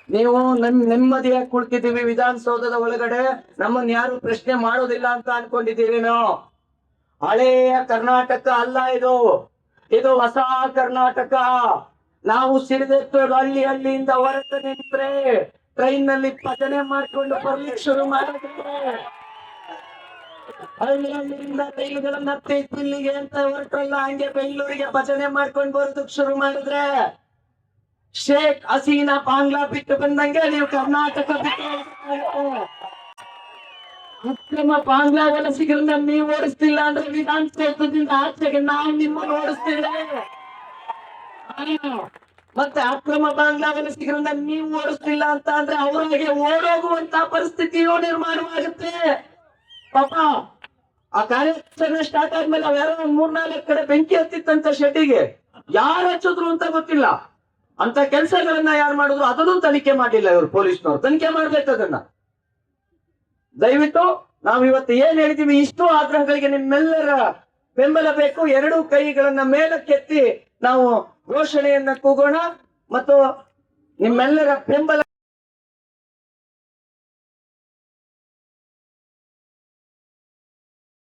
ನೀವು ನೆಮ್ಮದಿಯಾಗಿ ಕುಳಿತಿದ್ದೀವಿ ವಿಧಾನಸೌಧದ ಒಳಗಡೆ, ನಮ್ಮನ್ನ ಯಾರು ಪ್ರಶ್ನೆ ಮಾಡೋದಿಲ್ಲ ಅಂತ ಅನ್ಕೊಂಡಿದ್ದೀರಿ ನಾವು. ಹಳೆಯ ಕರ್ನಾಟಕ ಅಲ್ಲ ಇದು, ಇದು ಹೊಸ ಕರ್ನಾಟಕ. ನಾವು ಸಿಡಿದೆತ್ತು ಹಳ್ಳಿಯಿಂದ ಹೊರಟು ನಿಂತ್ರೆ ಟ್ರೈನ್ ನಲ್ಲಿ ಭಜನೆ ಮಾಡ್ಕೊಂಡು ಬರ್ಲಿಕ್ಕೆ ಶುರು ಮಾಡಿದ್ರೆ, ಹಳ್ಳಿಯಿಂದ ರೈಲುಗಳನ್ನ ಇಲ್ಲಿಗೆ ಅಂತ ಹೊರಟ್ರಲ್ಲ, ಹಂಗೆ ಬೆಂಗಳೂರಿಗೆ ಭಜನೆ ಮಾಡ್ಕೊಂಡು ಬರೋದಕ್ಕೆ ಶುರು ಮಾಡಿದ್ರೆ ಶೇಖ್ ಹಸೀನಾ ಬಾಂಗ್ಲಾ ಬಿಟ್ಟು ಬಂದಂಗೆ ನೀವು ಕರ್ನಾಟಕ ಬಿಟ್ಟು ಅಕ್ರಮ ಬಾಂಗ್ಲಾ ವಲಸಿಗರನ್ನ ನೀವು ಓಡಿಸ್ತಿಲ್ಲ ಅಂದ್ರೆ ವಿಧಾನಸೌಧದಿಂದ ಆಚೆಗೆ ನಾವು ನಿಮ್ಮನ್ನು ಓಡಿಸ್ತಿಲ್ಲ. ಮತ್ತೆ ಅಕ್ರಮ ಬಾಂಗ್ಲಾ ವಲಸಿಗರನ್ನ ನೀವು ಓಡಿಸ್ತಿಲ್ಲ ಅಂತ ಅಂದ್ರೆ ಅವರಿಗೆ ಓಡೋಗುವಂತ ಪರಿಸ್ಥಿತಿಯೂ ನಿರ್ಮಾಣವಾಗುತ್ತೆ. ಪಾಪ ಆ ಕಾರ್ಯಾಚರಣೆ ಸ್ಟಾರ್ಟ್ ಆದ್ಮೇಲೆ ಅವ್ಯಾರೋ 3-4 ಕಡೆ ಬೆಂಕಿ ಹತ್ತಿತ್ತಂತ ಶೆಡ್ಡಿಗೆ, ಯಾರು ಹಚ್ಚಿದ್ರು ಅಂತ ಗೊತ್ತಿಲ್ಲ. ಅಂತ ಕೆಲಸಗಳನ್ನ ಯಾರು ಮಾಡಿದ್ರು ಅದನ್ನು ತನಿಖೆ ಮಾಡಿಲ್ಲ ಇವರು ಪೊಲೀಸ್ನವರು. ತನಿಖೆ ಮಾಡ್ಬೇಕು ಅದನ್ನ. ದಯವಿಟ್ಟು ನಾವು ಇವತ್ತು ಏನ್ ಹೇಳಿದೀವಿ, ಇಷ್ಟು ಆಗ್ರಹಗಳಿಗೆ ನಿಮ್ಮೆಲ್ಲರ ಬೆಂಬಲ ಬೇಕು. 2 ಕೈಗಳನ್ನ ಮೇಲಕ್ಕೆತ್ತಿ ನಾವು ಘೋಷಣೆಯನ್ನ ಕೂಗೋಣ ಮತ್ತು ನಿಮ್ಮೆಲ್ಲರ ಬೆಂಬಲ